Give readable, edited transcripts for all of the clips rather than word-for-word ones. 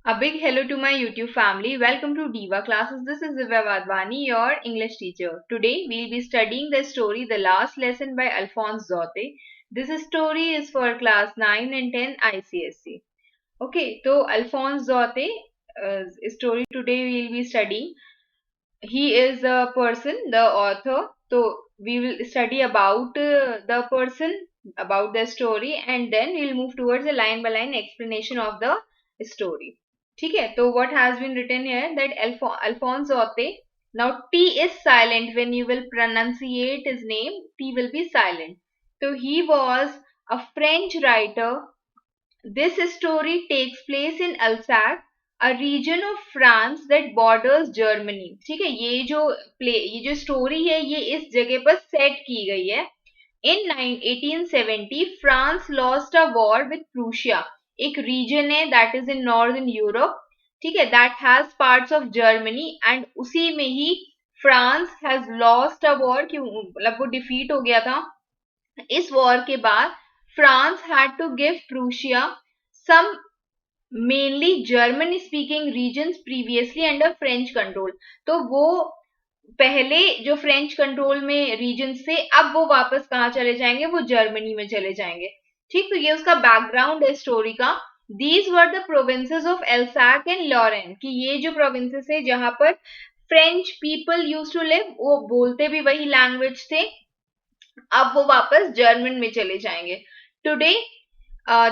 A big hello to my YouTube family. Welcome to Diva Classes. This is Divya Vadvani, your English teacher. Today we'll be studying the story The Last Lesson by Alphonse Zote. This story is for class 9 and 10 ICSE. Okay, so Alphonse Zote story today we'll be studying. He is a person, the author. So we will study about the person, about the story, and then we'll move towards a line by line explanation of the story. ठीक है, तो what has been written here that Alphonse Zote. Now T is silent when you will pronunciate his name. T will be silent. So he was a French writer. This story takes place in Alsace, a region of France that borders Germany. ठीक है, ये जो story है ये इस जगह पर set की गई है. In 1870, France lost a war with Prussia. एक रीजन है that is in northern Europe. ठीक है, that has parts of Germany and उसी में ही France has lost a war. क्यों, मतलब वो डिफीट हो गया था. इस वॉर के बाद France had to give Prussia some mainly German speaking regions previously under French control. तो वो पहले जो फ्रेंच कंट्रोल में रीजन्स थे अब वो वापस कहाँ चले जाएंगे, वो जर्मनी में चले जाएंगे. ठीक, तो ये उसका बैकग्राउंड है स्टोरी का. These were the provinces of Alsace and Lorraine, कि ये जो प्रोविंसेस है जहां पर French people use to live, वो बोलते भी वही लैंग्वेज थे, अब वो वापस जर्मन में चले जाएंगे. Today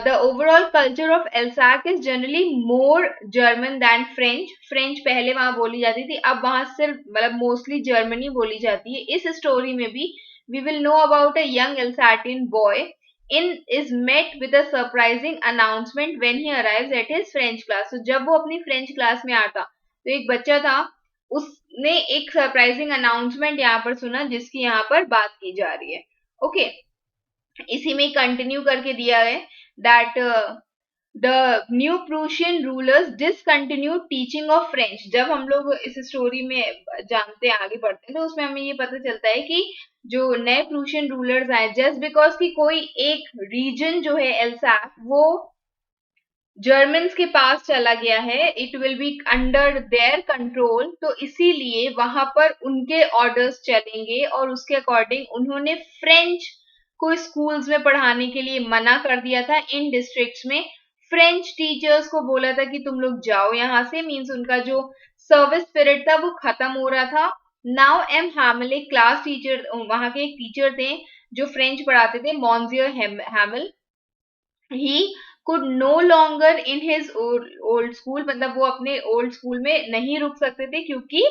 the overall culture of Alsace is generally more German than French. French पहले वहां बोली जाती थी, अब वहां सिर्फ मतलब मोस्टली जर्मनी बोली जाती है. इस स्टोरी में भी we will know about a young Alsatian boy in is met with a surprising announcement when he arrives at his French class. तो जब वो अपनी फ्रेंच क्लास में आता तो एक बच्चा था, उसने एक सरप्राइजिंग अनाउंसमेंट यहाँ पर सुना जिसकी यहाँ पर बात की जा रही है. ओके, इसी में कंटिन्यू करके दिया है that the new Prussian rulers discontinue teaching of French. जब हम लोग इस स्टोरी में जानते हैं, आगे बढ़ते हैं, तो उसमें हमें ये पता चलता है कि जो नए प्रूशियन रूलर्स आए, जस्ट बिकॉज कि कोई एक रीजन जो है एल्सैक वो जर्मन्स के पास चला गया है, it will be under their control, तो इसीलिए वहां पर उनके ऑर्डर्स चलेंगे और उसके अकॉर्डिंग उन्होंने फ्रेंच को स्कूल्स में पढ़ाने के लिए मना कर दिया था. इन डिस्ट्रिक्ट्स में फ्रेंच टीचर्स को बोला था कि तुम लोग जाओ यहाँ से, मीन्स उनका जो सर्विस स्पिरिट था वो खत्म हो रहा था. नाउ एम हैमिल एक क्लास टीचर, वहां के एक टीचर थे जो फ्रेंच पढ़ाते थे, मॉन्जियर हैमिल. ही could no longer in his old school, मतलब वो अपने ओल्ड स्कूल में नहीं रुक सकते थे क्योंकि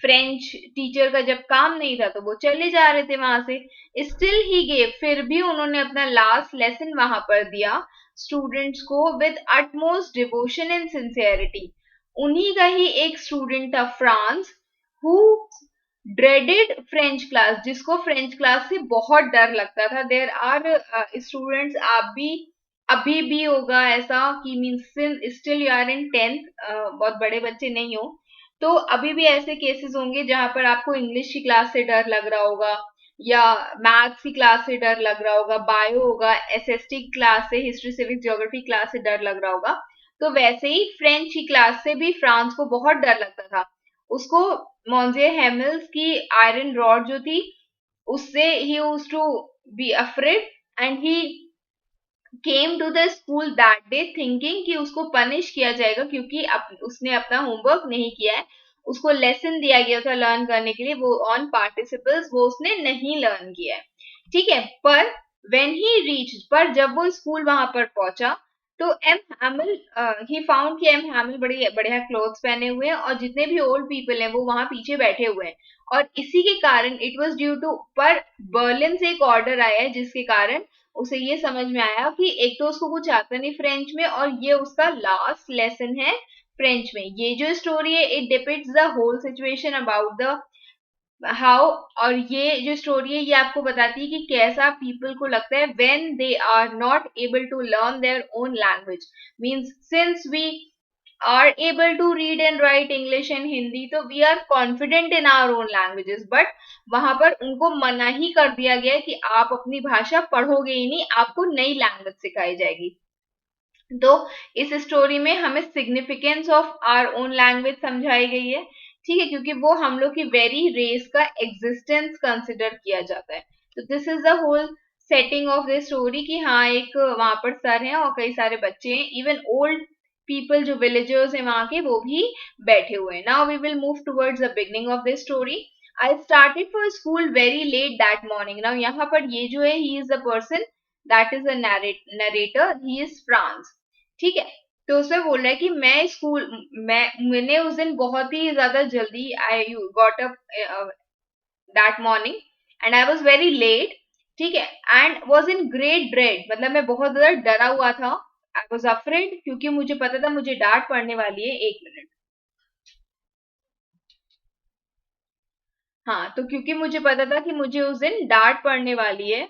फ्रेंच टीचर का जब काम नहीं था तो वो चले जा रहे थे वहां से. स्टिल ही गेव, फिर भी उन्होंने अपना लास्ट लेसन वहां पर दिया स्टूडेंट्स को with utmost devotion and sincerity. उन्हीं का ही एक स्टूडेंट था France, who dreaded French class, जिसको फ्रेंच क्लास से बहुत डर लगता था. देर आर स्टूडेंट्स, आप भी अभी भी होगा ऐसा कि means still you are in 10th, बहुत बड़े बच्चे नहीं हो तो अभी भी ऐसे केसेस होंगे जहां पर आपको इंग्लिश की क्लास से डर लग रहा होगा, या मैथ्स की क्लास से डर लग रहा होगा, बायो होगा, एसएसटी क्लास से, हिस्ट्री सिविक्स ज्योग्राफी क्लास से डर लग रहा होगा. तो वैसे ही फ्रेंच की क्लास से भी फ्रांस को बहुत डर लगता था. उसको मॉन्जे हेमल्स की आयरन रॉड जो थी उससे ही used to be afraid, and he came to the school that day thinking कि उसको पनिश किया जाएगा क्योंकि उसने अपना होमवर्क नहीं किया है. उसको लेसन दिया गया था लर्न करने के लिए, वो ऑन पार्टिसिपल्स, वो उसने नहीं लर्न किया है. ठीक है, पर when he reached, पर जब वो स्कूल वहां पर पहुंचा तो एम हैमिल, ही फाउंड कि एम हैमिल बड़े बढ़िया क्लोथ्स पहने हुए हैं और जितने भी ओल्ड पीपल हैं वो वहां पीछे बैठे हुए हैं. और इसी के कारण इट वॉज ड्यू टू, पर बर्लिन से एक ऑर्डर आया है जिसके कारण उसे ये समझ में आया कि एक तो उसको कुछ आता नहीं फ्रेंच में और ये उसका लास्ट लेसन है फ्रेंच में. ये जो स्टोरी है it depicts the whole situation about the how, और ये जो स्टोरी है ये आपको बताती है कि कैसा पीपल को लगता है when they are not able to learn their own language. Means since we are able to read and write English and Hindi, तो we are confident in our own languages, but वहां पर उनको मना ही कर दिया गया कि आप अपनी भाषा पढ़ोगे ही नहीं, आपको नई लैंग्वेज सिखाई जाएगी. तो इस स्टोरी में हमें significance of our own language समझाई गई है, ठीक है, क्योंकि वो हम लोग की वेरी रेस का एग्जिस्टेंस कंसिडर किया जाता है। तो this is the whole setting of the story कि हाँ एक वहां पर सर हैं और कई सारे बच्चे हैं, इवन ओल्ड पीपल जो विलेजर्स हैं वहां के वो भी बैठे हुए हैं। Now we will move towards the beginning of the story. I started for school very late that morning. Now यहाँ पर ये जो है he is the person that is the narrator, he is Franz, ठीक है। तो उसमें बोल रहा है कि मैंने उस दिन बहुत ही ज्यादा जल्दी I got up that morning and I was very late, ठीक है, and was in great dread, मतलब मैं बहुत ज्यादा डरा हुआ था। आई वाज अफ्रेड क्योंकि मुझे पता था मुझे डांट पड़ने वाली है। एक मिनट। हाँ, तो क्योंकि मुझे पता था कि मुझे उस दिन डांट पड़ने वाली है,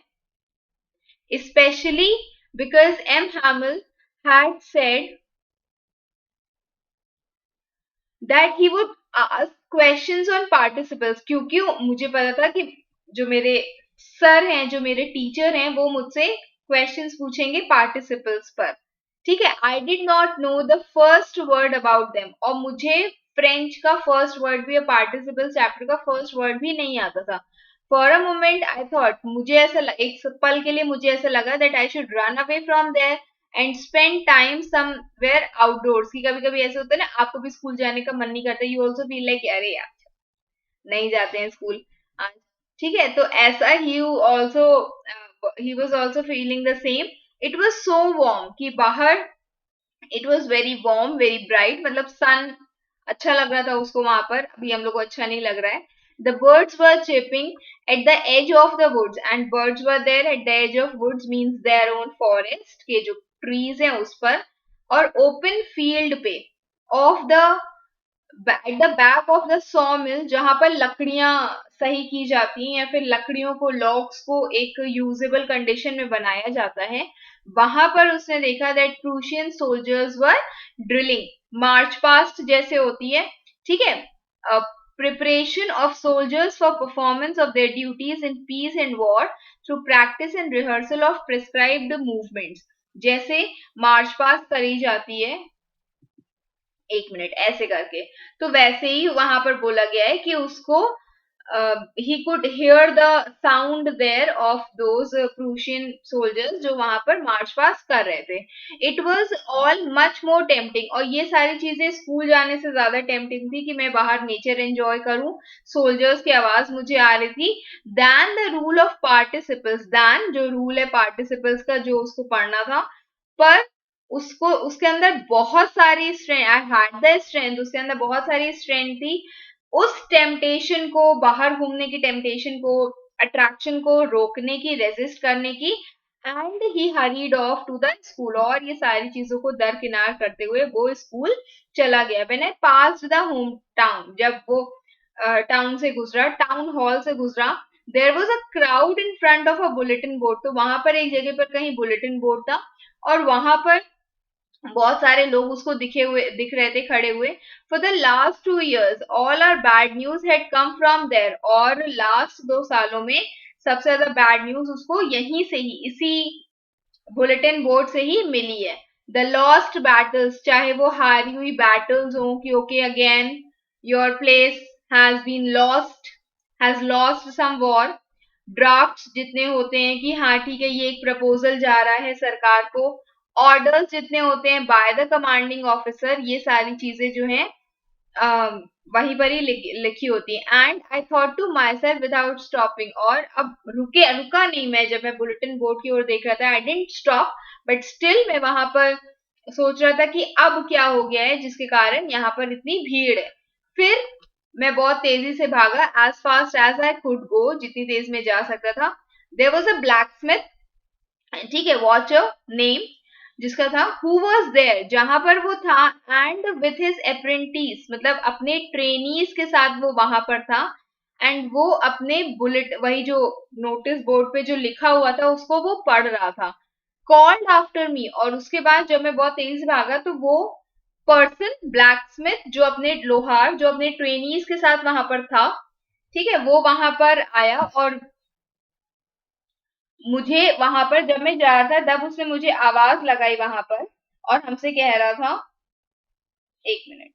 specially because M Hamel had said that he would ask questions on participles, क्योंकि मुझे पता था कि जो मेरे सर हैं, जो मेरे टीचर हैं, वो मुझसे क्वेश्चंस पूछेंगे पार्टिसिपल्स पर, ठीक है। I did not know the first word about them, और मुझे फ्रेंच का फर्स्ट वर्ड भी, पार्टिसिपल चैप्टर का फर्स्ट वर्ड भी नहीं आता था। For a moment I thought, मुझे ऐसा एक पल के लिए मुझे ऐसा लगा that I should run away from there and spend time somewhere outdoors, की कभी कभी ऐसे होता है ना, आपको भी स्कूल जाने का मन नहीं करता, यू ऑल्सो फील लाइक अरे यार नहीं जाते हैं स्कूल आज, ठीक है। तो ऐसा he was also feeling the same. It was so warm कि बाहर, it was very warm very bright, मतलब सन अच्छा लग रहा था उसको वहां पर, अभी हम लोग को अच्छा नहीं लग रहा है। The birds were chirping at the edge of the woods, and birds were there at the edge of woods means their own forest के जो ट्रीज हैं उस पर, और ओपन फील्ड पे of the at the back of the sawmill, जहां पर लकड़ियां सही की जाती हैं या फिर लकड़ियों को, लॉग्स को एक यूजेबल कंडीशन में बनाया जाता है, वहां पर उसने देखा that Prussian soldiers were drilling, march past जैसे होती है, ठीक है, preparation of soldiers for performance of their duties in peace and war through practice and rehearsal of prescribed movements, जैसे मार्च पास्ट करी जाती है, एक मिनट ऐसे करके, तो वैसे ही वहां पर बोला गया है कि उसको ही could hear the sound there of those Prussian soldiers जो वहां पर मार्च पास्ट कर रहे थे। It was all much more tempting, और ये सारी चीजें स्कूल जाने से ज्यादा टेम्पटिंग थी कि मैं बाहर नेचर एंजॉय करूं, सोल्जर्स की आवाज मुझे आ रही थी, than the rule of participles, than जो रूल है पार्टिसिपल्स का जो उसको पढ़ना था, पर उसको उसके अंदर बहुत सारी strength, I had the strength, उसके अंदर बहुत सारी स्ट्रेंथ थी उस टेम्पटेशन को, बाहर घूमने की टेम्पटेशन को, अट्रैक्शन को रोकने की, रेजिस्ट करने की, and he hurried off to the school, और ये सारी चीजों को दरकिनार करते हुए वो स्कूल चला गया। When I passed the home town, जब वो टाउन से गुजरा, टाउन हॉल से गुजरा, there was a crowd in front of a bulletin board, तो वहां पर एक जगह पर कहीं बुलेटिन बोर्ड था, और वहां पर बहुत सारे लोग उसको दिख रहे थे खड़े हुए। For the last 2 years all are bad news had come from there, और लास्ट 2 सालों में सबसे ज्यादा बैड न्यूज उसको यहीं से ही, इसी बुलेटिन बोर्ड से ही मिली है। द लॉस्ट बैटल्स, चाहे वो हारी हुई बैटल्स हो कि okay again your place has been lost, has lost some war, draft जितने होते हैं कि हाँ ठीक है ये एक प्रपोजल जा रहा है सरकार को, ऑर्डर्स जितने होते हैं बाय द कमांडिंग ऑफिसर, ये सारी चीजें जो हैं वहीं पर ही लिखी होती है। And I thought to myself without stopping, और अब रुका नहीं मैं, जब मैं बुलेटिन बोर्ड की ओर देख रहा था, आई डेंट स्टॉप, बट स्टिल मैं वहां पर सोच रहा था कि अब क्या हो गया है जिसके कारण यहाँ पर इतनी भीड़ है। फिर मैं बहुत तेजी से भागा, as fast as I could go, जितनी तेज में जा सकता था। There was a blacksmith, ठीक है, वॉचर नेम जिसका था, हु वॉज देयर, जहां पर वो था, एंड विथ हिज अप्रेंटिस, मतलब अपने ट्रेनीज के साथ वो वहां पर था, एंड वो अपने बुलेट, वही जो नोटिस बोर्ड पे जो लिखा हुआ था उसको वो पढ़ रहा था। कॉल्ड आफ्टर मी, और उसके बाद जब मैं बहुत तेज से भागा तो वो पर्सन ब्लैक स्मिथ जो अपने लोहार, जो अपने ट्रेनीज के साथ वहां पर था, ठीक है, वो वहां पर आया, और मुझे वहां पर जब मैं जा रहा था तब उसने मुझे आवाज लगाई वहां पर, और हमसे कह रहा था, एक minute,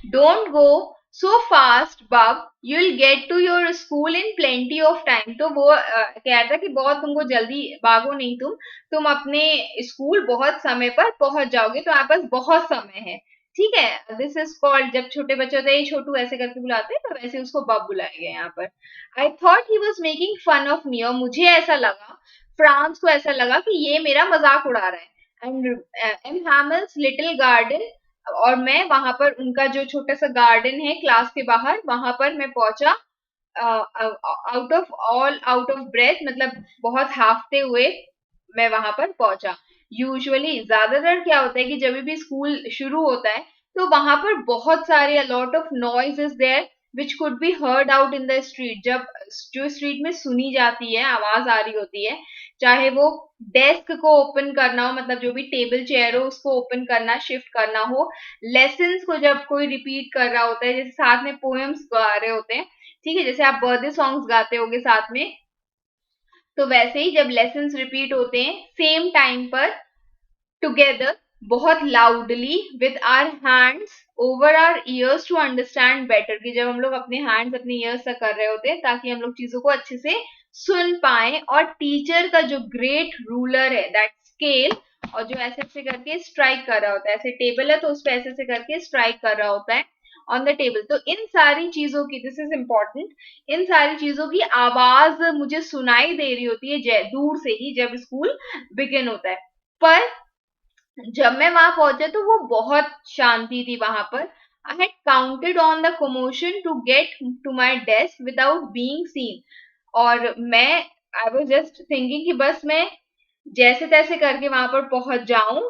don't go so fast bub, you will get to your school in plenty of time. तो वो कह रहा था कि बहुत तुमको जल्दी भागो नहीं, तुम अपने स्कूल बहुत समय पर पहुंच जाओगे, तो आपके पास बहुत समय है। ठीक है, दिस इज कॉल्ड, जब छोटे बच्चे होते हैं छोटू ऐसे करके बुलाते हैं, तो वैसे उसको बब बुलाया गया यहाँ पर। I thought he was making fun of me, और मुझे ऐसा लगा, फ्रांस को ऐसा लगा कि ये मेरा मजाक उड़ा रहा है। And in Hummels little garden, और मैं वहां पर उनका जो छोटा सा गार्डन है क्लास के बाहर, वहां पर मैं पहुंचा, आउट ऑफ ब्रेथ, मतलब बहुत हाफते हुए मैं वहां पर पहुंचा। यूजुअली ज्यादातर क्या होता है कि जब भी स्कूल शुरू होता है, तो वहां पर बहुत सारे lot of noise is there which could be heard out in the street. जब जो स्ट्रीट में सुनी जाती है, आवाज आ रही होती है, चाहे वो डेस्क को ओपन करना हो, मतलब जो भी टेबल चेयर हो उसको ओपन करना, शिफ्ट करना हो, लेसन्स को जब कोई रिपीट कर रहा होता है, जैसे साथ में पोएम्स गा रहे होते हैं, ठीक है, जैसे आप बर्थडे सॉन्ग्स गाते होगे साथ में, तो वैसे ही जब लेसन्स रिपीट होते हैं सेम टाइम पर टुगेदर, बहुत loudly with our hands over our ears to understand better, कि जब हम लोग अपने हैंड्स अपने ईयर्स तक कर रहे होते हैं ताकि हम लोग चीजों को अच्छे से सुन पाए, और टीचर का जो ग्रेट रूलर है, दैट स्केल, और जो ऐसे ऐसे करके स्ट्राइक कर रहा होता है, ऐसे टेबल है तो उस पर ऐसे ऐसे करके स्ट्राइक कर रहा होता है ऑन द टेबल। तो इन सारी चीजों की, दिस इज इम्पोर्टेंट, इन सारी चीजों की आवाज मुझे सुनाई दे रही होती है दूर से ही, जब स्कूल बिगिन होता है। पर जब मैं वहां पहुंचे तो वो बहुत शांति थी वहां पर। I had counted on the commotion to get to my desk without being seen, और मैं, आई वॉज जस्ट थिंकिंग कि बस मैं जैसे तैसे करके वहां पर पहुंच जाऊं,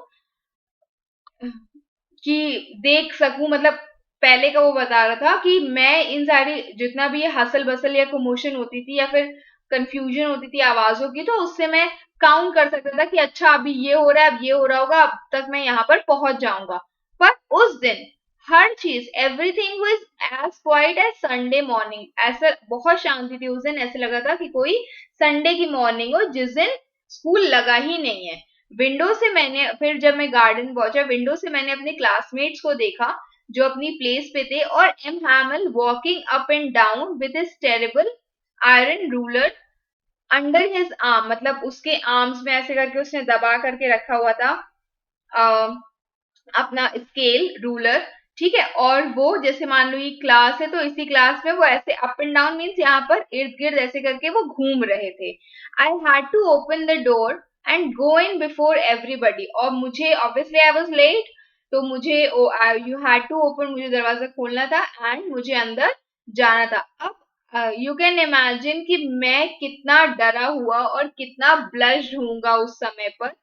कि देख सकूं, मतलब पहले का वो बता रहा था कि मैं इन सारी जितना भी ये हसल बसल या कमोशन होती थी या फिर कंफ्यूजन होती थी आवाजों की, तो उससे मैं काउंट कर सकता था कि अच्छा अभी ये हो रहा है, अब ये हो रहा होगा, अब तक मैं यहाँ पर पहुंच जाऊंगा। पर उस दिन हर चीज, everything was as quiet as Sunday morning, ऐसा बहुत शांति थी उस दिन, ऐसे लगा था कि कोई संडे की मॉर्निंग हो जिस दिन स्कूल लगा ही नहीं है। विंडो से मैंने, फिर जब मैं गार्डन पहुंचा, विंडो से मैंने अपने क्लासमेट्स को देखा जो अपनी प्लेस पे थे, और M Hamel walking up and down with his terrible iron ruler under his arm, मतलब उसके आर्म्स में ऐसे करके उसने दबा करके रखा हुआ था अपना स्केल रूलर। ठीक है, और वो जैसे मान लो ये क्लास है, तो इसी क्लास में वो ऐसे अप एंड डाउन मीन्स यहाँ पर इर्द गिर्द ऐसे करके वो घूम रहे थे। I had to open the door and go in before everybody, और मुझे ऑब्वियसली आई वॉज लेट, तो मुझे यू हैड टू ओपन, मुझे दरवाजा खोलना था एंड मुझे अंदर जाना था। अब यू कैन इमेजिन कि मैं कितना डरा हुआ और कितना ब्लश्ड होऊंगा उस समय पर।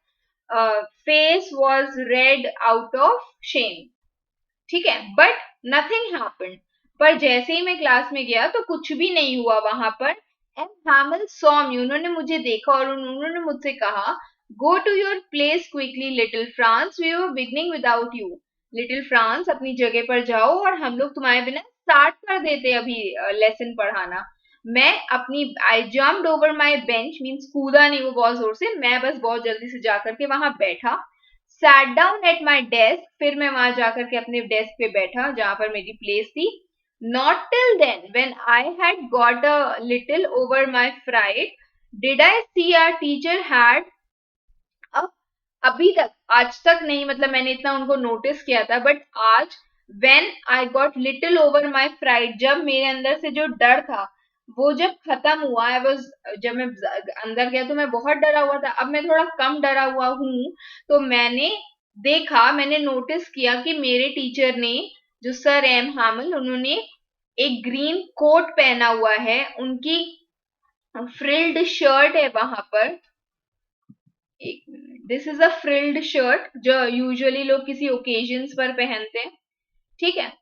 Face was red out of shame. ठीक है, बट नथिंग हैपेंड। पर जैसे ही मैं क्लास में गया तो कुछ भी नहीं हुआ वहां पर। एंड हैमल सॉ मी, उन्होंने मुझे देखा और उन्होंने मुझसे कहा, go to your place quickly little Franz, we were beginning without you. Little Franz, अपनी जगह पर जाओ, और हम लोग तुम्हारे बिना स्टार्ट कर देते अभी लेसन पढ़ाना। मैं अपनी, आई jumped over my bench, means कूदा नहीं वो बहुत जोर से, मैं बस बहुत जल्दी से जाकर के वहां बैठा, sat down at my desk, फिर मैं वहां जाकर के अपने डेस्क पे बैठा जहां पर मेरी प्लेस थी। Not till then, when I had got a little over my fright, did I see our teacher had, अब अभी तक, आज तक नहीं, मतलब मैंने इतना उनको नोटिस किया था, बट आज when I got little over my fright, जब मेरे अंदर से जो डर था वो जब खत्म हुआ, I was, जब मैं अंदर गया तो मैं बहुत डरा हुआ था, अब मैं थोड़ा कम डरा हुआ हूँ, तो मैंने देखा, मैंने नोटिस किया कि मेरे टीचर ने, जो सर एम हैमल, उन्होंने एक ग्रीन कोट पहना हुआ है, उनकी फ्रिल्ड शर्ट है वहां पर, एक minute, this is a frilled shirt जो यूजुअली लोग किसी ओकेजन्स पर पहनते हैं। ठीक है,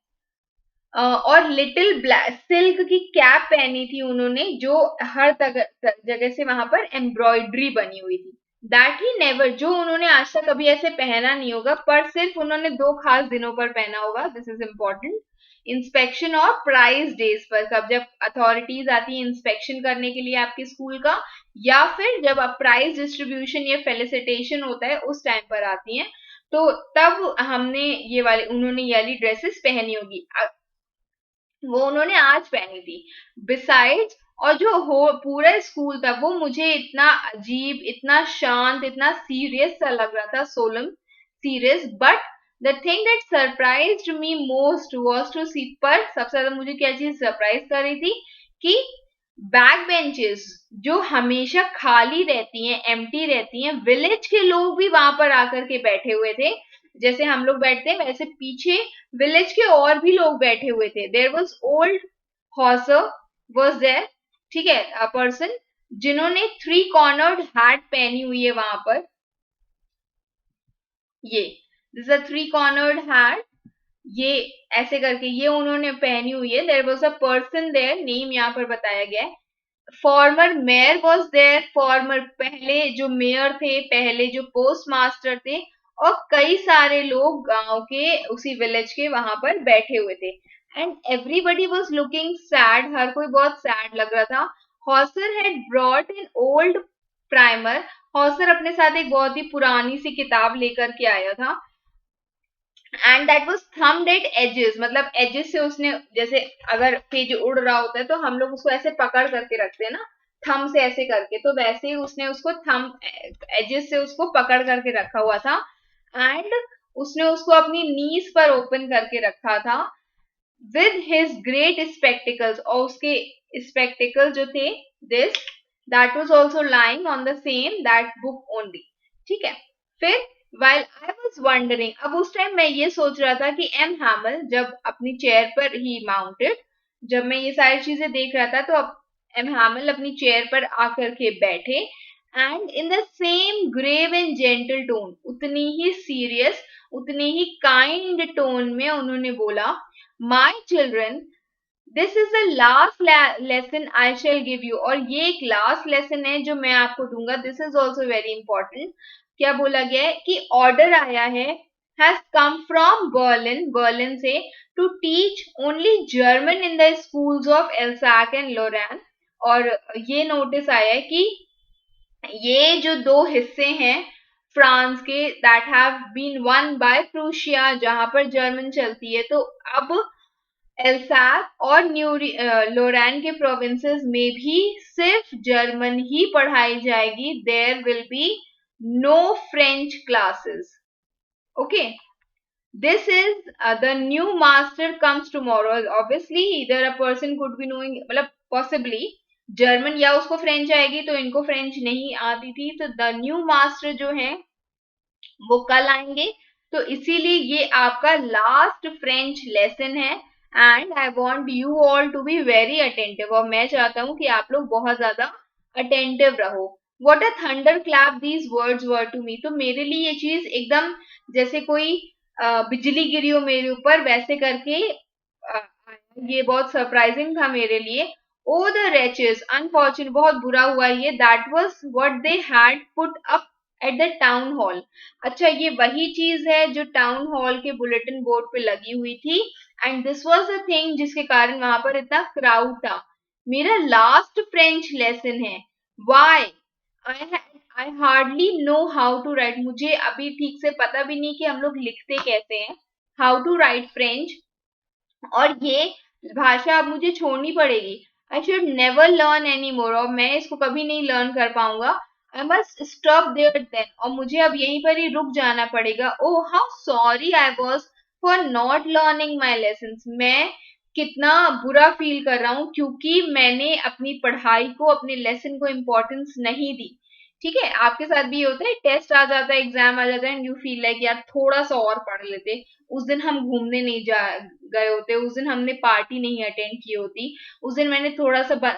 और लिटिल ब्लैक सिल्क की कैप पहनी थी उन्होंने, जो हर जगह से वहां पर एम्ब्रॉयडरी बनी हुई थी। दैट ही नेवर, जो उन्होंने आज तक कभी ऐसे पहना नहीं होगा, पर सिर्फ उन्होंने दो खास दिनों पर पहना होगा, दिस इज इम्पोर्टेंट, इंस्पेक्शन और प्राइज डेज पर, कब जब अथॉरिटीज आती है इंस्पेक्शन करने के लिए आपके स्कूल का, या फिर जब अब प्राइज डिस्ट्रीब्यूशन या फेलिसिटेशन होता है उस टाइम पर आती हैं, तो तब हमने ये वाली उन्होंने ये वाली ड्रेसेस पहनी होगी। वो उन्होंने आज पहनी थी। बिसाइड्स, और जो हो पूरा स्कूल था वो मुझे इतना अजीब, इतना शांत, इतना सीरियस सा लग रहा था, solemn serious. But the thing that surprised me most was to see, पर सबसे ज्यादा मुझे क्या चीज सरप्राइज कर रही थी कि बैक बेंचेस जो हमेशा खाली रहती हैं, एम्प्टी रहती हैं, विलेज के लोग भी वहां पर आकर के बैठे हुए थे। जैसे हम लोग बैठते हैं वैसे पीछे विलेज के और भी लोग बैठे हुए थे। There was old Hauser was there, ठीक है, अ पर्सन जिन्होंने थ्री कॉर्नर्ड हैट पहनी हुई है वहां पर। ये this a three cornered hat, ये ऐसे करके ये उन्होंने पहनी हुई है। There was a person there, name यहाँ पर बताया गया है। Former mayor was there, former पहले जो मेयर थे, पहले जो पोस्ट मास्टर थे, और कई सारे लोग गांव के उसी विलेज के वहां पर बैठे हुए थे। And everybody was looking sad, हर कोई बहुत सैड लग रहा था। Hauser had brought an old primer, Hauser अपने साथ एक बहुत ही पुरानी सी किताब लेकर के आया था। And that was thumbed at edges, मतलब एजेस से उसने, जैसे अगर पेज उड़ रहा होता है तो हम लोग उसको ऐसे पकड़ करके रखते हैं ना, थम से ऐसे करके, तो वैसे ही उसने उसको थम एजेस से उसको पकड़ करके रखा हुआ था। एंड उसने उसको अपनी नीज पर ओपन करके रखा था विद हिज ग्रेट स्पेक्टिकल्स, और उसके स्पेक्टिकल जो थे, this that was also lying on the same that book only, ठीक है। फिर while I was wondering, अब उस टाइम मैं ये सोच रहा था कि एम हैमल जब अपनी चेयर पर ही माउंटेड, जब मैं ये सारी चीजें देख रहा था तो अब एम हैमल अपनी चेयर पर आकर के बैठे, and in the same grave and gentle tone, उतनी ही सीरियस, उतनी ही काइंड टोन में उन्होंने बोला, my children, this is the last lesson I shall give you, और ये एक लास्ट लेसन है जो मैं आपको दूंगा। This is also very important. क्या बोला गया है कि ऑर्डर आया है, has come from Berlin, Berlin से, to teach only German in the schools of Alsace and Lorraine. और ये नोटिस आया है कि ये जो दो हिस्से हैं फ्रांस के, that have been won by Prussia, जहां पर जर्मन चलती है, तो अब एल्सैक और लोरेन के प्रोविंसेस में भी सिर्फ जर्मन ही पढ़ाई जाएगी। There will be no French classes, okay. This is the new master comes tomorrow, obviously इधर a person could be knowing, मतलब पॉसिबली जर्मन या उसको फ्रेंच आएगी, तो इनको फ्रेंच नहीं आती थी, तो द न्यू मास्टर जो है वो कल आएंगे। तो इसीलिए ये आपका लास्ट फ्रेंच लेसन है, and I want you all to be very attentive, और मैं चाहता हूँ कि आप लोग बहुत ज्यादा अटेंटिव रहो। What a thunder clap these words were to me, तो मेरे लिए ये चीज एकदम जैसे कोई बिजली गिरी हो मेरे ऊपर वैसे करके ये बहुत सरप्राइजिंग था मेरे लिए। ओ द रेचेस, अनफॉर्चुनेट, बहुत बुरा हुआ ये, that was what they had put up at the town hall. अच्छा, ये वही चीज है जो टाउन हॉल के बुलेटिन बोर्ड पे लगी हुई थी, and this was the thing जिसके कारण वहां पर इतना क्राउड था। मेरा लास्ट फ्रेंच लेसन है, why I hardly know how to write, मुझे अभी ठीक से पता भी नहीं कि हम लोग लिखते कैसे हैं, हाउ टू राइट फ्रेंच, और ये भाषा अब मुझे छोड़नी पड़ेगी। I should never learn any more, और मैं इसको कभी नहीं लर्न कर पाऊंगा। I must stop there then, और मुझे अब यहीं पर ही रुक जाना पड़ेगा। Oh how sorry I was for not learning my lesson, मैं कितना बुरा फील कर रहा हूँ क्योंकि मैंने अपनी पढ़ाई को, अपने लेसन को इम्पोर्टेंस नहीं दी। ठीक है, आपके साथ भी ये होता है, टेस्ट आ जाता है, एग्जाम आ जाता है, एंड यू फील लाइक यार थोड़ा सा और पढ़ लेते, उस दिन हम घूमने नहीं जा गए होते, उस दिन हमने पार्टी नहीं अटेंड की होती, उस दिन मैंने थोड़ा सा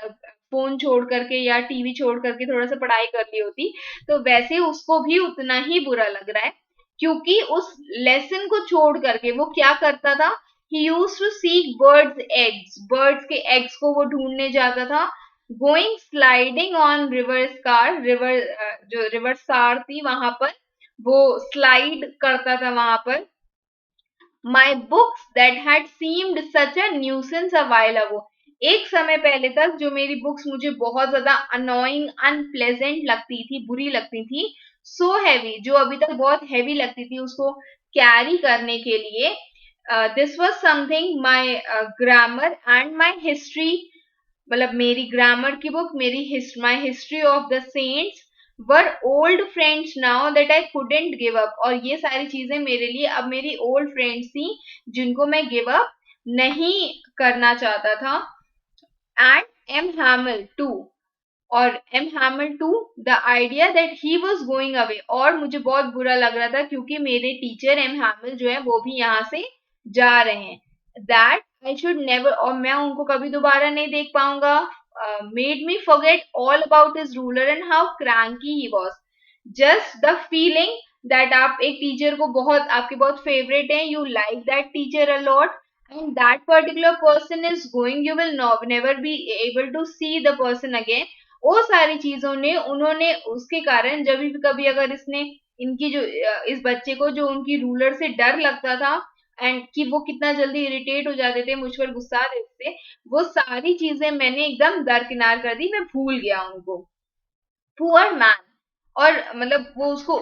फोन छोड़ करके या टीवी छोड़ करके थोड़ा सा पढ़ाई कर ली होती। तो वैसे उसको भी उतना ही बुरा लग रहा है क्योंकि उस लेसन को छोड़ करके वो क्या करता था, he used to seek birds eggs, birds के एग्स को वो ढूंढने जाता था। Going sliding on river Saar, river जो रिवर सार थी वहां पर वो स्लाइड करता था वहां पर। My books that had seemed such a nuisance a while ago, एक समय पहले तक जो मेरी बुक्स मुझे बहुत ज्यादा अनोइंग, अनप्लेजेंट लगती थी, बुरी लगती थी, सो हैवी, जो अभी तक बहुत हैवी लगती थी उसको कैरी करने के लिए, this was something my grammar and my history, मतलब मेरी ग्रामर की बुक, मेरी my history of the saints were old friends now that I couldn't give up, और ये सारी चीजें मेरे लिए अब मेरी ओल्ड फ्रेंड्स थी जिनको मैं गिव अप नहीं करना चाहता था. एंड एम हैमिल टू, और M Hamel too, the idea that he was going away, और मुझे बहुत बुरा लग रहा था क्योंकि मेरे टीचर एम हैमिल जो है वो भी यहाँ से जा रहे हैं. दैट आई शुड नेवर, और मैं उनको कभी दोबारा नहीं देख पाऊंगा. Made me forget all about his ruler and how cranky he was. Just the feeling that आप एक टीचर को बहुत, आपके बहुत फेवरेट है, you like that teacher a lot, and that particular person is going, you will never be able to see the person again. वो सारी चीजों ने, उन्होंने उसके कारण जब भी कभी अगर इसने इनकी जो इस बच्चे को जो उनकी रूलर से डर लगता था एंड कि वो कितना जल्दी इरिटेट हो जाते थे, मुझ पर गुस्सा देते थे, वो सारी चीजें मैंने एकदम दरकिनार कर दी, मैं भूल गया उनको. Poor man. और मतलब वो उसको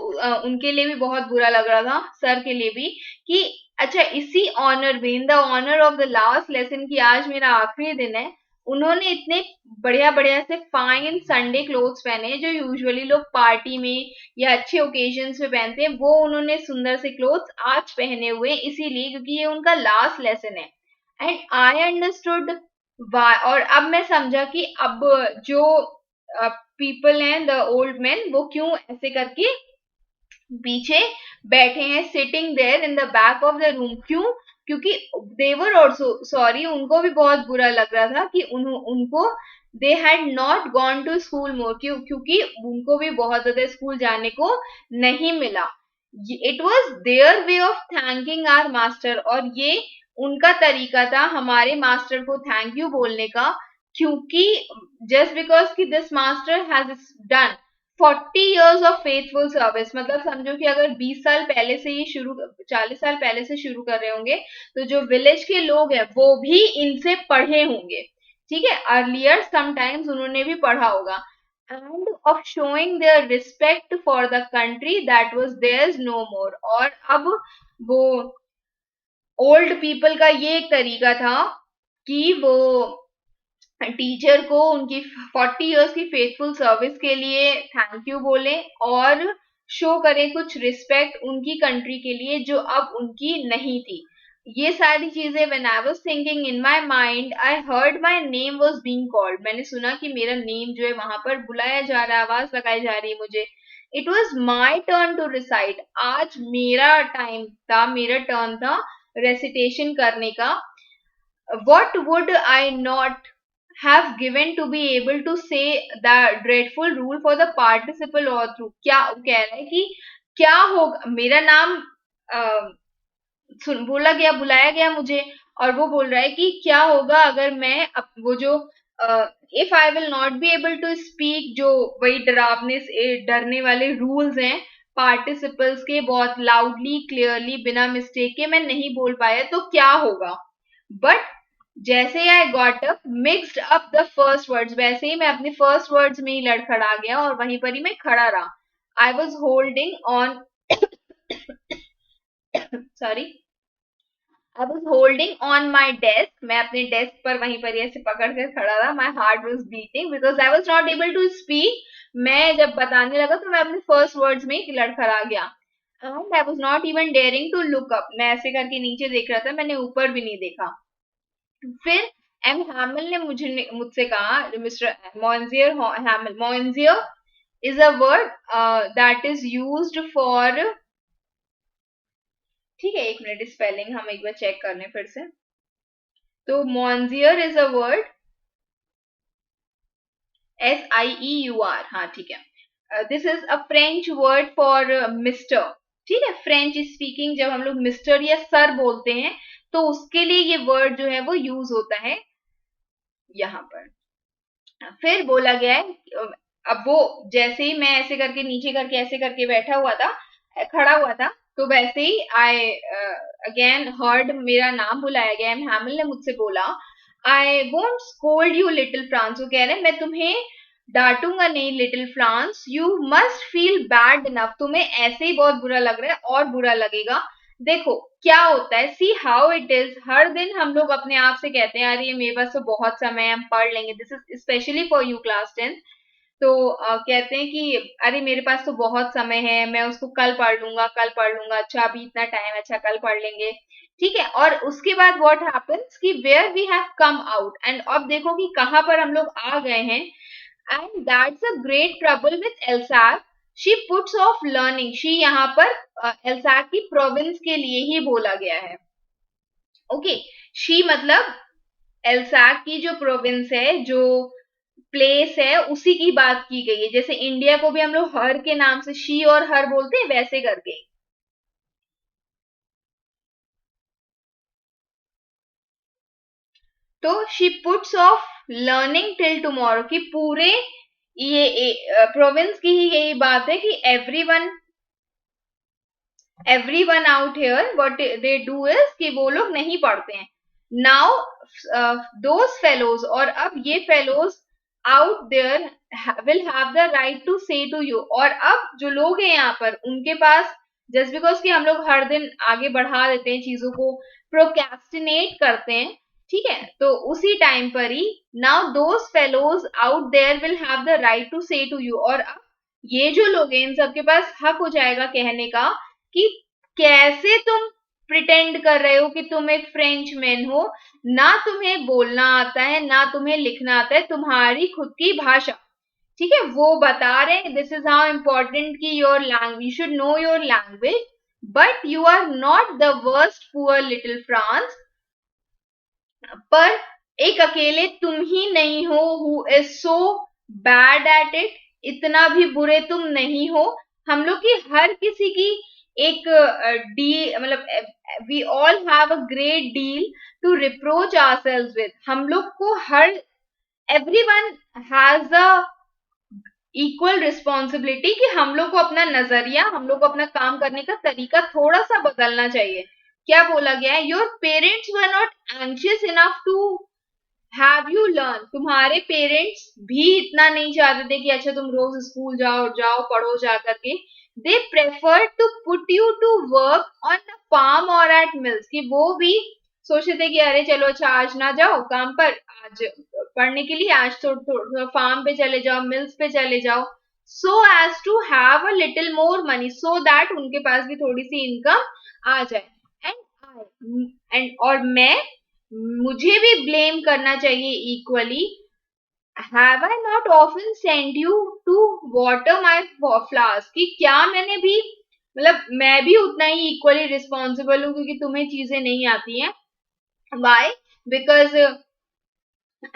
उनके लिए भी बहुत बुरा लग रहा था, सर के लिए भी, कि अच्छा इसी ऑनर में, in the honour of the last lesson की आज मेरा आखिरी दिन है, उन्होंने इतने बढ़िया बढ़िया से फाइन संडे क्लोथ्स पहने जो यूजुअली लोग पार्टी में या अच्छे ओकेजन्स पे पहनते हैं, वो उन्होंने सुंदर से क्लोथ्स आज पहने हुए इसीलिए क्योंकि ये उनका लास्ट लेसन है. एंड आई अंडरस्टूड वाई, और अब मैं समझा कि अब जो पीपल हैं, द ओल्ड मैन, वो क्यों ऐसे करके पीछे बैठे हैं, sitting there in the back of the room. क्यों? क्योंकि देवर ऑल्सो सॉरी, उनको भी बहुत बुरा लग रहा था कि उनको they had not gone to school more, क्योंकि उनको भी बहुत ज्यादा स्कूल जाने को नहीं मिला. It was their way of thanking our master, और ये उनका तरीका था हमारे मास्टर को थैंक यू बोलने का, क्योंकि जस्ट बिकॉज कि this master has done 40 years of faithful service, मतलब समझो कि अगर 20 साल पहले से ही शुरू, 40 साल पहले से शुरू कर रहे होंगे, तो जो विलेज के लोग हैं वो भी इनसे पढ़े होंगे. ठीक है, अर्लियर समटाइम्स उन्होंने भी पढ़ा होगा. And of showing their respect for the country that was theirs no more, और अब वो ओल्ड पीपल का ये एक तरीका था कि वो टीचर को उनकी 40 इयर्स की फेथफुल सर्विस के लिए थैंक यू बोले, और शो करे कुछ रिस्पेक्ट उनकी कंट्री के लिए जो अब उनकी नहीं थी. ये सारी चीजें when I was thinking in my mind, I heard my name was being called, मैंने सुना कि मेरा नेम जो है वहां पर बुलाया जा रहा है, आवाज लगाई जा रही है मुझे. It was my turn to recite, आज मेरा टाइम था, मेरा टर्न था रेसिटेशन करने का. What would I not have given to be able to say the dreadful rule for the participle or through. क्या कह रहा है कि क्या होगा, मेरा नाम बोला गया, बुलाया गया मुझे, और वो बोल रहा है कि क्या होगा अगर मैं वो जो if I will not be able to speak, जो वही डरावने डरने वाले रूल्स हैं पार्टिसिपल्स के, बहुत लाउडली क्लियरली बिना मिस्टेक के मैं नहीं बोल पाया तो क्या होगा. बट जैसे आई got up mixed up the first words, वैसे ही मैं अपने फर्स्ट वर्ड्स में ही लड़खड़ा गया और वहीं पर ही मैं खड़ा रहा. I was holding on sorry, I was holding on my desk, मैं अपने डेस्क पर वहीं पर ऐसे पकड़ कर खड़ा रहा. My heart was beating because I was not able to speak. मैं जब बताने लगा तो मैं अपने फर्स्ट वर्ड्स में ही लड़खड़ा गया. And I was not even daring to look up, मैं ऐसे करके नीचे देख रहा था, मैंने ऊपर भी नहीं देखा. फिर एम हैमिल ने मुझसे कहा, mister monsieur Hamel, monsieur is a word that is used for, ठीक है एक मिनट, स्पेलिंग हम एक बार चेक कर लें फिर से. तो मॉन्जियर इज अ वर्ड SIEUR, हाँ ठीक है. This is a French word for mister. ठीक है, फ्रेंच स्पीकिंग जब हम लोग मिस्टर या सर बोलते हैं तो उसके लिए ये वर्ड जो है वो यूज होता है यहाँ पर. फिर बोला गया है, अब वो जैसे ही मैं ऐसे करके नीचे करके ऐसे करके बैठा हुआ था, खड़ा हुआ था, तो वैसे ही आई अगेन हर्ड, मेरा नाम बुलाया गया. हैमिल ने मुझसे बोला, I won't scold you little France, वो कह रहे हैं मैं तुम्हें डांटूंगा नहीं little France, you must feel bad enough, तुम्हें ऐसे ही बहुत बुरा लग रहा है और बुरा लगेगा। देखो क्या होता है, सी हाउ इट इज, हर दिन हम लोग अपने आप से कहते हैं यार ये मेरे पास तो बहुत समय है, हम पढ़ लेंगे, this is specially for you class 10। तो कहते हैं कि अरे मेरे पास तो बहुत समय है, मैं उसको कल पढ़ लूंगा, कल पढ़ लूंगा, अच्छा अभी इतना टाइम, अच्छा कल पढ़ लेंगे, ठीक है। और उसके बाद व्हाट हैपेंस कि where we have come out, and अब देखो कि कहां पर हम लोग आ गए हैं। And that's a great trouble with Alsace, she puts off learning, she यहाँ पर एल्साक की प्रोविंस के लिए ही बोला गया है। ओके, शी मतलब एल्साक की जो प्रोविंस है, जो प्लेस है, उसी की बात की गई है। जैसे इंडिया को भी हम लोग हर के नाम से शी और हर बोलते हैं, वैसे करके। तो she puts off learning till tomorrow, की पूरे ये प्रोविंस की ही यही बात है कि everyone out here what they do is कि वो लोग नहीं पढ़ते हैं। नाउ दोज फेलोज, और अब ये fellows out there will have the right to say to you, और अब जो लोग हैं यहाँ पर उनके पास, जस्ट बिकॉज कि हम लोग हर दिन आगे बढ़ा देते हैं चीजों को, प्रोक्रेस्टिनेट करते हैं, ठीक है, तो उसी टाइम पर ही now those fellows out there will have the right to say to you, और अब ये जो लोग हैं इन सबके पास हक हो जाएगा कहने का कि कैसे तुम प्रिटेंड कर रहे हो कि तुम एक फ्रेंच मैन हो, ना तुम्हें बोलना आता है ना तुम्हें लिखना आता है, तुम्हारी खुद की भाषा, ठीक है। वो बता रहे हैं दिस इज हाउ इम्पोर्टेंट की your language, you should know your language, but you are not the worst poor little Franz, पर एक अकेले तुम ही नहीं हो who is so bad at it, इतना भी बुरे तुम नहीं हो। हम लोग की हर किसी की एक डी मतलब we all have a great deal to reproach ourselves with, हम लोग को हर everyone has a equal responsibility कि हम लोग को अपना नजरिया, हम लोग को अपना काम करने का तरीका थोड़ा सा बदलना चाहिए। क्या बोला गया है, your parents were not anxious enough to have you learn, तुम्हारे पेरेंट्स भी इतना नहीं चाहते थे कि अच्छा तुम रोज स्कूल जाओ, जाओ पढ़ो जा करके, they prefer to put you to work on the farm और एट मिल्स, कि वो भी सोचते थे कि अरे चलो अच्छा आज ना जाओ काम पर, आज पढ़ने के लिए आज तो फार्म पे चले जाओ, मिल्स पे चले जाओ, so as to have a little more money, so that उनके पास भी थोड़ी सी इनकम आ जाए। एंड और मैं, मुझे भी ब्लेम करना चाहिए equally, have I not often send you to water my flowers, कि क्या मैंने भी मतलब मैं भी उतना ही इक्वली रिस्पॉन्सिबल हूँ क्योंकि तुम्हें चीजें नहीं आती हैं। Why, because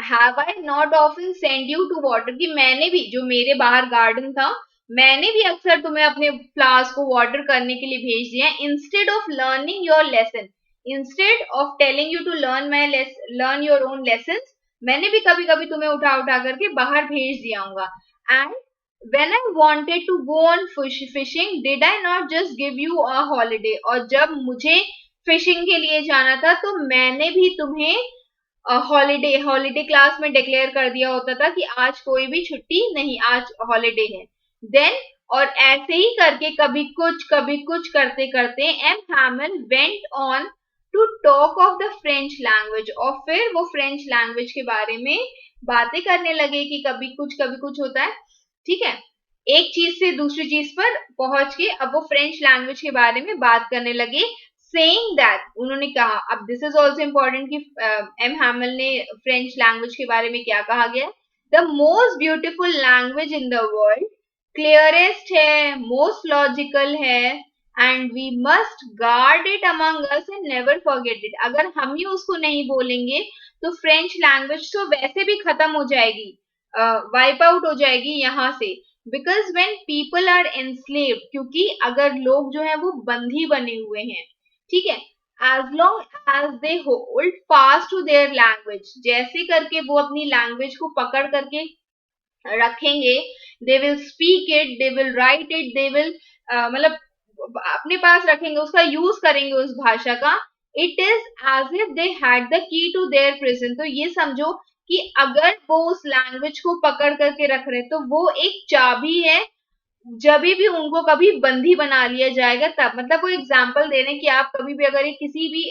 have I not often send you to water, कि मैंने भी, जो मेरे बाहर गार्डन था, मैंने भी अक्सर तुम्हें अपने फ्लावर्स को वाटर करने के लिए भेज दिया है, instead of learning your lesson, instead of telling you to learn your own lesson, मैंने भी कभी कभी तुम्हें उठा उठा करके बाहर भेज दिया हूँ। And when I wanted to go on fishing, did I not just give you a holiday, और जब मुझे फिशिंग के लिए जाना था तो मैंने भी तुम्हें हॉलीडे हॉलीडे क्लास में डिक्लेयर कर दिया होता था कि आज कोई भी छुट्टी नहीं, आज हॉलीडे है। देन और ऐसे ही करके कभी कुछ करते करते M Hamel went on to talk of the French language, और फिर वो फ्रेंच लैंग्वेज के बारे में बातें करने लगे कि कभी कुछ होता है, ठीक है। एक चीज से दूसरी चीज पर पहुंच के अब वो फ्रेंच लैंग्वेज के बारे में बात करने लगे, saying that, उन्होंने कहा, अब दिस इज ऑल्सो इम्पोर्टेंट कि एम हैमल ने फ्रेंच लैंग्वेज के बारे में क्या कहा गया, the most beautiful language in the world, clearest है, मोस्ट लॉजिकल है, and we must guard it among us and never forget it, अगर हम ही उसको नहीं बोलेंगे तो फ्रेंच लैंग्वेज तो वैसे भी खत्म हो जाएगी, वाइप आउट हो जाएगी यहाँ से, because when people are enslaved, क्योंकि अगर लोग जो है वो बंधी बने हुए हैं, ठीक है, as long as they hold fast to their language, जैसे करके वो अपनी लैंग्वेज को पकड़ करके रखेंगे, they will speak it, they will write it, they will मतलब अपने पास रखेंगे, उसका यूज करेंगे उस भाषा का, it is as if they had the key to their prison. तो ये समझो कि अगर वो उस लैंग्वेज को पकड़ करके रख रहे तो वो एक चाबी है, जब भी उनको कभी बंदी बना लिया जाएगा तब। मतलब वो एग्जाम्पल दे रहे हैं कि आप कभी भी अगर किसी भी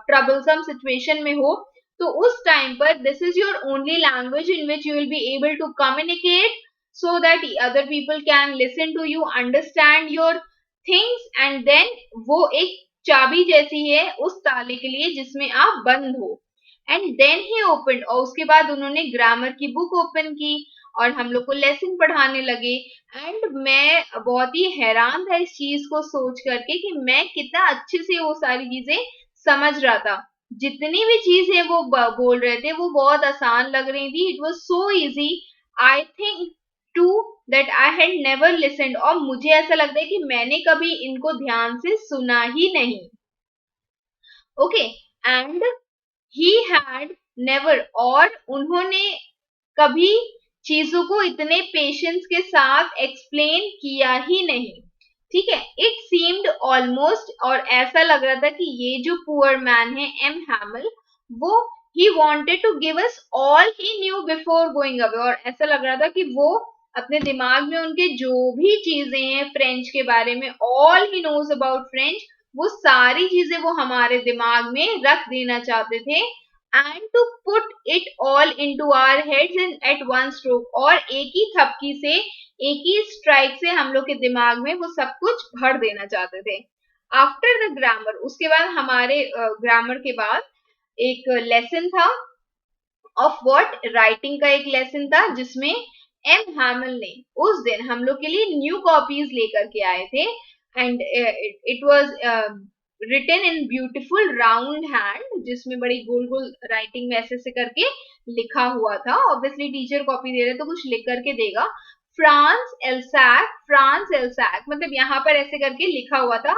ट्रबलसम सिचुएशन में हो तो उस टाइम पर this is your only language in which you will be able to communicate so that other people can listen to you, understand your things, and then वो एक चाबी जैसी है उस ताले के लिए जिसमें आप बंद हो। एंड देन ही ओपन, और उसके बाद उन्होंने ग्रामर की बुक ओपन की और हम लोग को लेसन पढ़ाने लगे। एंड मैं बहुत ही हैरान था इस चीज को सोच करके कि मैं कितना अच्छे से वो सारी चीजें समझ रहा था। जितनी भी चीजें वो बोल रहे थे वो बहुत आसान लग रही थी। It was so easy, I think too that I had never listened, और मुझे ऐसा लगता है कि मैंने कभी इनको ध्यान से सुना ही नहीं। Okay, and he had never, और उन्होंने कभी चीजों को इतने पेशेंस के साथ एक्सप्लेन किया ही नहीं। ठीक है, इट सीम्ड ऑलमोस्ट, और ऐसा लग रहा था कि ये जो पुअर मैन है एम हैमल, वो he wanted to give us all he knew before going away. और ऐसा लग रहा था कि वो अपने दिमाग में उनके जो भी चीजें हैं फ्रेंच के बारे में, all he knows about French, वो सारी चीजें वो हमारे दिमाग में रख देना चाहते थे, and to put it all into our heads in at one stroke, और एक ही थपकी से, एक ही स्ट्राइक से हम लोग के दिमाग में वो सब कुछ भर देना चाहते थे। आफ्टर द ग्रामर, उसके बाद हमारे ग्रामर के बाद एक लेसन था ऑफ व्हाट, राइटिंग का एक लेसन था जिसमें एम हैमल ने उस दिन हम लोग के लिए न्यू कॉपीज लेकर के आए थे। And it was written in beautiful round hand, जिसमें बड़ी गोल गोल राइटिंग में ऐसे करके लिखा हुआ था। ऑब्वियसली टीचर कॉपी दे रहे तो कुछ लिख करके देगा। फ्रांस एल्सैक, फ्रांस एल्सैक, मतलब यहाँ पर ऐसे करके लिखा हुआ था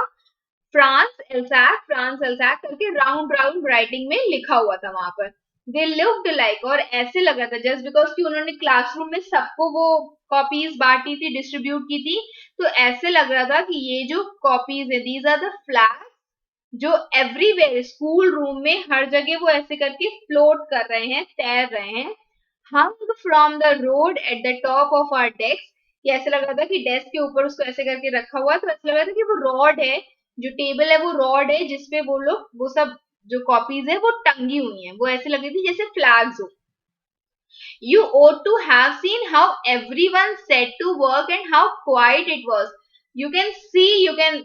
फ्रांस एल्सैक करके राउंड राउंड राइटिंग में लिखा हुआ था वहां पर। दे लुक्ड लाइक, और ऐसे लगा था जस्ट बिकॉज कि उन्होंने क्लासरूम में सबको वो कॉपीज बांटी थी, डिस्ट्रीब्यूट की थी, तो ऐसे लग रहा था कि ये जो कॉपीज है दीज आर द फ्लैग जो एवरीवेयर स्कूल रूम में हर जगह वो ऐसे करके फ्लोट कर रहे हैं, तैर रहे हैं। hung from the road at the top of our desk, ये ऐसे लग रहा था कि डेस्क के ऊपर उसको ऐसे करके रखा हुआ है, तो ऐसा लग रहा था कि वो रॉड है, जो टेबल है वो रॉड है जिसपे वो लोग वो सब जो कॉपीज है वो टंगी हुई हैं, वो ऐसे लग रही थी जैसे फ्लैग्स हो। You ought to have seen how everyone set to work and how quiet it was. You can see, you can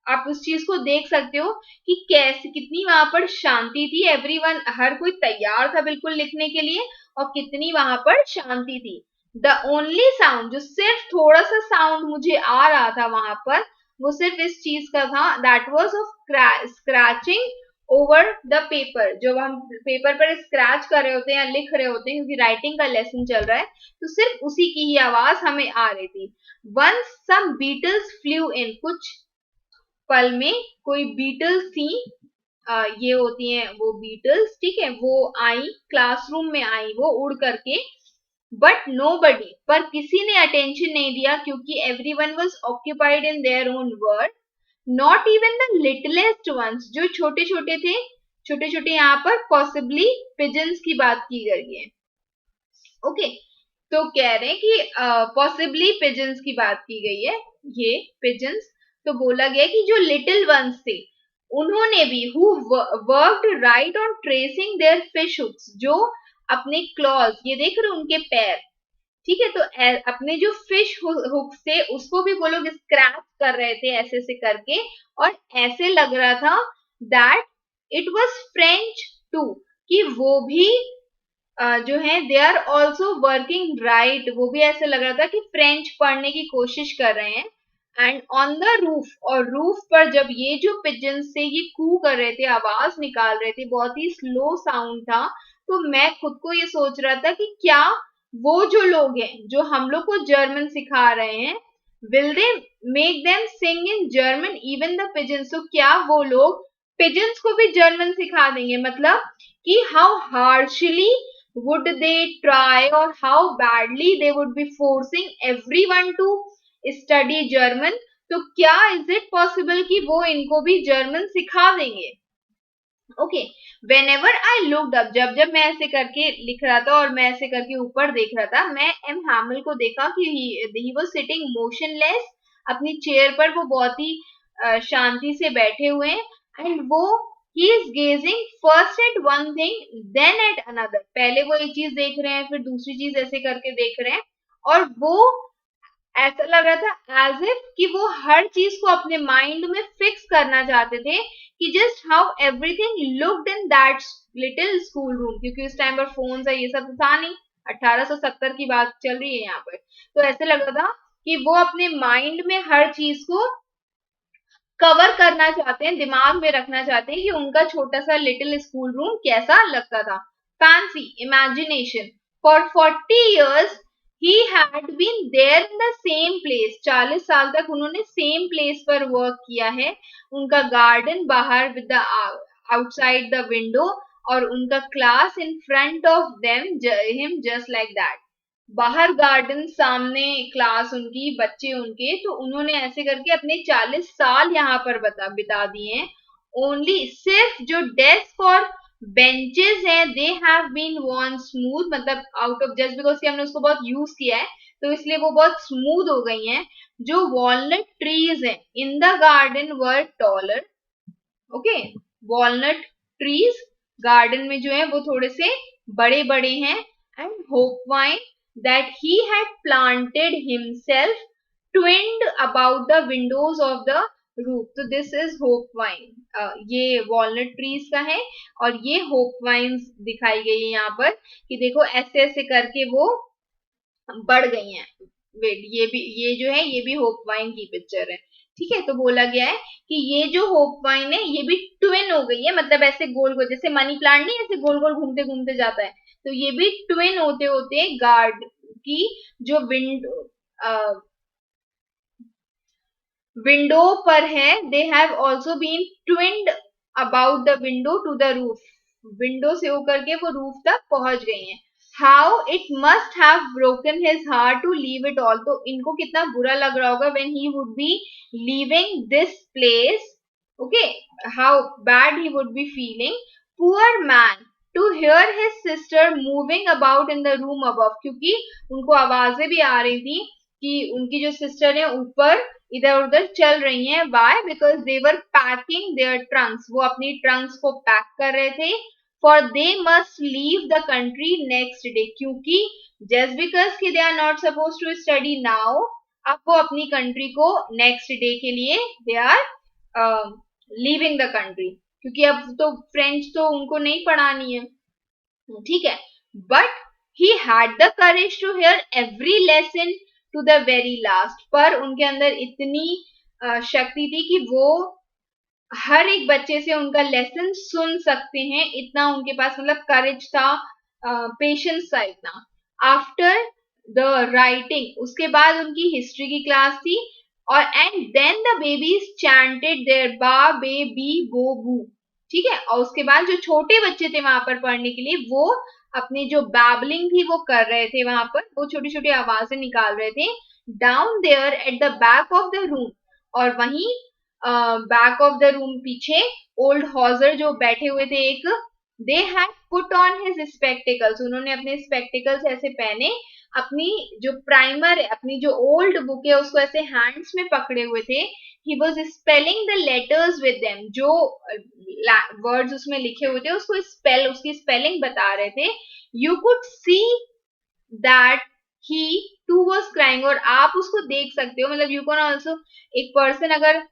आप उस चीज को देख सकते हो कि कैसे कितनी वहां पर शांति थी। एवरीवन, हर कोई तैयार था बिल्कुल लिखने के लिए, और कितनी वहां पर शांति थी। द ओनली साउंड, जो सिर्फ थोड़ा सा साउंड मुझे आ रहा था वहां पर, वो सिर्फ इस चीज का था, that was of scratching over the paper. जब हम पेपर पर स्क्रैच कर रहे होते हैं या लिख रहे होते हैं क्योंकि राइटिंग का लेसन चल रहा है, तो सिर्फ उसी की ही आवाज हमें आ रही थी। वंस सम बीटल्स फ्लू इन, कुछ पल में कोई बीटल्स थी, ये होती हैं वो बीटल्स, ठीक है, वो आई क्लासरूम में आई वो उड़ करके। बट नोबडी, पर किसी ने अटेंशन नहीं दिया क्योंकि everyone was occupied in their own world, not even the littlest ones, जो छोटे छोटे थे, छोटे छोटे यहाँ पर पॉसिबली पिजन्स की बात की गई है। ओके, तो कह रहे हैं कि पॉसिबली पिजन्स की बात की गई है, ये पिजन्स। तो बोला गया कि जो लिटिल वंस थे उन्होंने भी who worked right on tracing their fish hooks, जो अपने क्लॉज, ये देख रहे उनके पैर, ठीक है, तो अपने जो फिश हुक्स थे उसको भी वो लोग स्क्रैच कर रहे थे ऐसे से करके, और ऐसे लग रहा था that it was French too, कि वो भी जो है they are also working right, वो भी ऐसे लग रहा था कि फ्रेंच पढ़ने की कोशिश कर रहे हैं। एंड ऑन द रूफ, और रूफ पर जब ये जो पिजन्स थे ये कू कर रहे थे, आवाज निकाल रहे थे, बहुत ही स्लो साउंड था, तो मैं खुद को ये सोच रहा था कि क्या वो जो लोग हैं जो हम लोग को जर्मन सिखा रहे हैं, will they make them sing in German even the pigeons, तो क्या वो लोग पिजन्स को भी जर्मन सिखा देंगे, मतलब कि how harshly would they try, or how badly they would be forcing everyone to study German, तो क्या is it possible कि वो इनको भी जर्मन सिखा देंगे। Okay, when ever I looked up, जब जब मैं ऐसे करके लिख रहा था और मैं ऐसे करके ऊपर देख रहा था, मैं एम हैमिल को देखा कि ही वाज सिटिंग मोशनलेस अपनी चेयर पर, वो बहुत ही शांति से बैठे हुए हैं, एंड वो he is gazing first at one thing then at another, पहले वो एक चीज देख रहे हैं फिर दूसरी चीज ऐसे करके देख रहे हैं, और वो ऐसा लग रहा था एज इफ कि वो हर चीज को अपने माइंड में फिक्स करना चाहते थे कि just how everything looked in that little school room, क्योंकि उस टाइम पर फोन है ये सब तो था नहीं, 1870 की बात चल रही है यहाँ पर, तो ऐसे लग रहा था कि वो अपने माइंड में हर चीज को कवर करना चाहते हैं, दिमाग में रखना चाहते हैं कि उनका छोटा सा लिटिल स्कूल रूम कैसा लगता था। Fancy imagination, for 40 years he had been there in the same place, 40 साल तक उन्होंने सेम प्लेस पर वर्क किया है, उनका गार्डन बाहर with the outside the window, और उनका class in front of them him just like that, बाहर गार्डन सामने क्लास उनकी बच्चे उनके, तो उन्होंने ऐसे करके अपने 40 साल यहाँ पर बिता दिए हैं। ओनली सिर्फ जो डेस्क और बेंचेस हैं दे हैव बीन वर्न स्मूथ, मतलब आउट ऑफ जस्ट बिकॉज कि हमने उसको बहुत यूज किया है तो इसलिए वो बहुत स्मूथ हो गई हैं। जो वॉलनट ट्रीज हैं in the garden were taller, okay, walnut trees garden में जो है वो थोड़े से बड़े बड़े हैं, and hopvine that he had planted himself twined about the windows of the roof, तो दिस इज होपवाइन, ये वॉलनट ट्रीज का है, और ये होपवाइन्स दिखाई गई है यहाँ पर कि देखो ऐसे ऐसे करके वो बढ़ गई हैं। वेट, ये भी, ये जो है ये भी होपवाइन की पिक्चर है, ठीक है, तो बोला गया है कि ये जो होपवाइन है ये भी ट्विन हो गई है, मतलब ऐसे गोल गोल, जैसे मनी प्लांट नहीं ऐसे गोल गोल घूमते घूमते जाता है, तो ये भी ट्विन होते होते गार्ड की जो विंडो पर है, they have also been twined about the window to the roof, window से होकर के वो रूफ तक पहुंच गई हैं। How it must have broken his heart to leave it all, तो इनको कितना बुरा लग रहा होगा when he would be leaving this place, okay, how bad he would be feeling, poor man, to hear his sister moving about in the room above, क्योंकि उनको आवाजें भी आ रही थी कि उनकी जो सिस्टर है ऊपर इधर उधर चल रही हैं, why, because they were packing their trunks, वो अपनी ट्रंक्स को पैक कर रहे थे, for they must leave the country next day, क्योंकि जस्ट बिकॉज कि they are not suppose to study now, अब वो अपनी कंट्री को नेक्स्ट डे के लिए they are leaving the country, क्योंकि अब तो फ्रेंच तो उनको नहीं पढ़ानी है, ठीक है, but he had the courage to hear every lesson to the very last, पर उनके अंदर इतनी शक्ति थी कि वो हर एक बच्चे से उनका लेसन सुन सकते हैं, इतना उनके पास मतलब करेज था, पेशेंस था इतना। आफ्टर द राइटिंग, उसके बाद उनकी हिस्ट्री की क्लास थी, और and then the babies chanted their ba be B बो बू, ठीक है, और उसके बाद जो छोटे बच्चे थे वहां पर पढ़ने के लिए वो अपनी जो बैबलिंग थी वो कर रहे थे, वहां पर वो छोटी छोटी आवाजें निकाल रहे थे, down there at the back of the room, और वहीं बैक ऑफ द रूम पीछे ओल्ड हॉजर जो बैठे हुए थे एक, they had put on his spectacles, उन्होंने अपने स्पेक्टिकल्स ऐसे पहने, अपनी जो प्राइमर है, अपनी जो ओल्ड बुक है उसको ऐसे हैंड्स में पकड़े हुए थे, he was spelling the letters with them, जो वर्ड्स उसमें लिखे हुए थे उसको स्पेल, उसकी स्पेलिंग बता रहे थे, you could see that he too was crying, और आप उसको देख सकते हो, मतलब यू कैन ऑल्सो, एक पर्सन अगर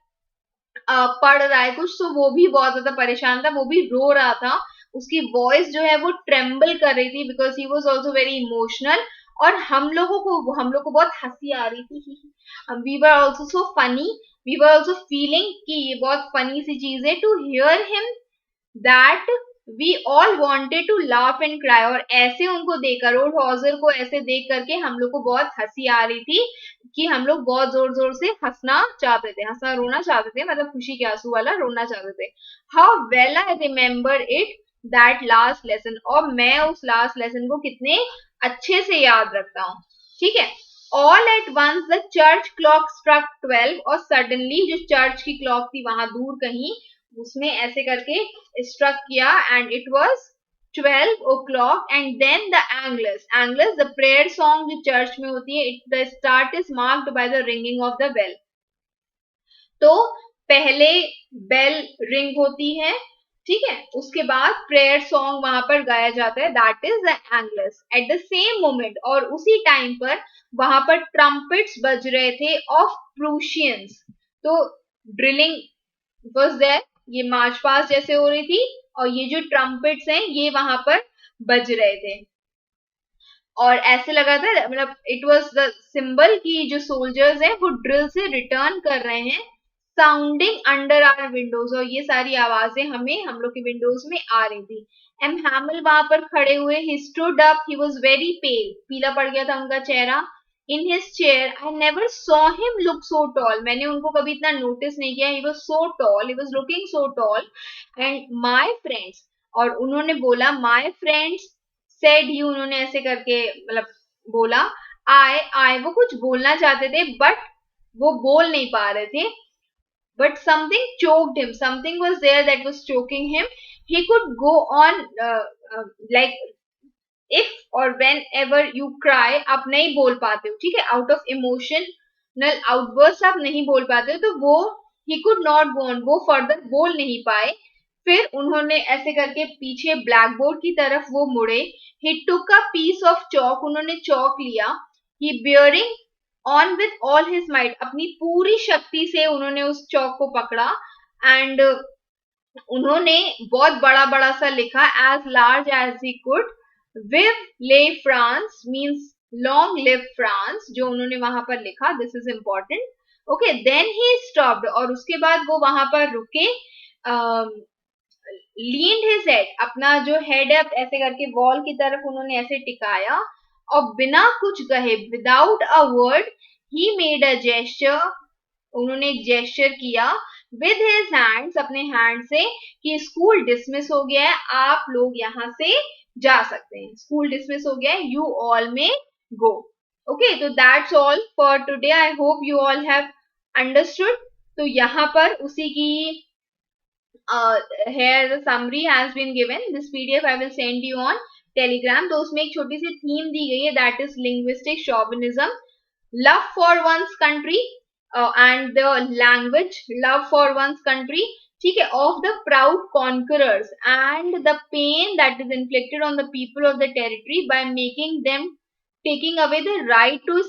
पढ़ रहा है कुछ तो वो भी बहुत ज्यादा परेशान था, वो भी रो रहा था, उसकी वॉइस जो है वो ट्रेम्बल कर रही थी because he was also very emotional, और हम लोग को बहुत हंसी आ रही थी, we were also so funny, we were also feeling कि ये बहुत फनी सी चीज है to hear him that we all wanted to laugh and cry, और ऐसे उनको देखकर, ओल्ड हॉजर को ऐसे देख करके हम लोग को बहुत हंसी आ रही थी कि हम लोग बहुत जोर जोर से हंसना चाहते थे, हंसना रोना चाहते थे, मतलब खुशी के आंसू वाला रोना चाहते थे। How well I remember it that last lesson, और मैं उस लास्ट लेसन को कितने अच्छे से याद रखता हूँ, ठीक है। All at once the church clock struck 12, और सडनली जो चर्च की क्लॉक थी वहां दूर कहीं उसमें ऐसे करके स्ट्रक किया and it was 12 o'clock and then the angelus the prayer song जो चर्च में होती है, the start is marked by the ringing of the bell. तो पहले बेल रिंग होती है, ठीक है, उसके बाद प्रेयर सॉन्ग वहां पर गाया जाता है, that is the angles. At the same moment और उसी टाइम पर वहां पर ट्रम्पेट्स बज रहे थे ऑफ प्रूशियंस. तो ड्रिलिंग वाज देयर, ये मार्च पास्ट जैसे हो रही थी और ये जो ट्रम्पेट्स हैं ये वहां पर बज रहे थे और ऐसे लगा था, मतलब इट वाज द सिंबल कि जो सोल्जर्स हैं वो ड्रिल से रिटर्न कर रहे हैं, साउंडिंग अंडर आवर विंडोज. और ये सारी आवाजें हमें हम लोग के विंडोज में आ रही थी. एम हैमल वहां पर खड़े हुए, he stood up, he was very पेल, पीला पड़ गया था उनका चेहरा. In his chair I never saw him look so tall, मैंने उनको कभी इतना नोटिस नहीं किया. He was so tall, he was looking so tall. And my friends, और उन्होंने बोला माय फ्रेंड्स सेड ही, उन्होंने ऐसे करके मतलब बोला. आई वो कुछ बोलना चाहते थे बट वो बोल नहीं पा रहे थे. But something choked him. Something was there that was choking him. He could go on like if or whenever you cry, आप नहीं बोल पाते हो, ठीक है, out of emotional outburst आप नहीं बोल पाते हो, तो वो he could not go on, वो further बोल नहीं पाए. फिर उन्होंने ऐसे करके पीछे ब्लैक बोर्ड की तरफ वो मुड़े. He took a piece of chalk, उन्होंने चौक लिया. He bearing on with all his might, अपनी पूरी शक्ति से उन्होंने उस चौक को पकड़ा. एंड उन्होंने बहुत बड़ा बड़ा सा लिखा, as large as he could, vive le France, means long live France, जो उन्होंने वहां पर लिखा. This is important. Okay, then he stopped, और उसके बाद वो वहां पर रुके. लीन्ड हिज हेड, अपना जो हेड है ऐसे करके वॉल की तरफ उन्होंने ऐसे टिकाया और बिना कुछ कहे, without a word, he made a gesture, उन्होंने एक जेस्चर किया विद हिज हैंड्स, अपने हैंड से, कि स्कूल डिसमिस हो गया है, आप लोग यहाँ से जा सकते हैं, स्कूल डिसमिस हो गया है, यू ऑल में गो. ओके, तो that's all for today. I hope you all have understood. तो यहाँ पर उसी की here the summary has been given. This PDF I will send you on Telegram. तो उसमें एक छोटी सी थीम दी गई है, that is linguistic chauvinism, love for one's country and the language, love for one's country, ठीक है, of the proud conquerors and the pain that is inflicted on the people of the territory by making them, taking away the right to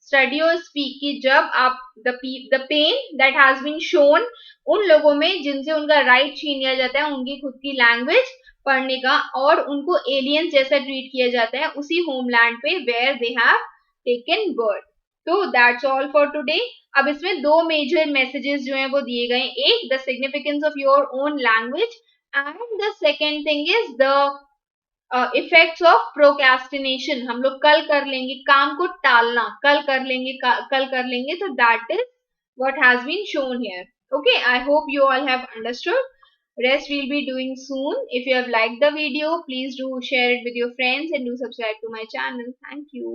study or speak, कि जब आप the pain that has been shown उन लोगों में जिनसे उनका right छीन लिया जाता है, उनकी खुद की लैंग्वेज पढ़ने का, और उनको एलियंस जैसा ट्रीट किया जाता है उसी होमलैंड पे where they have taken birth. तो दैट्स ऑल फॉर टुडे. अब इसमें दो मेजर मैसेजेस जो हैं वो दिए गए. एक, the significance of your own language, and the second thing is the effects of procrastination. हम लोग कल कर लेंगे, काम को टालना, कल कर लेंगे, कल कर लेंगे. तो that is what has been shown here. Okay, I hope you all have understood. Rest we'll be doing soon. If you have liked the video, please do share it with your friends and do subscribe to my channel. Thank you.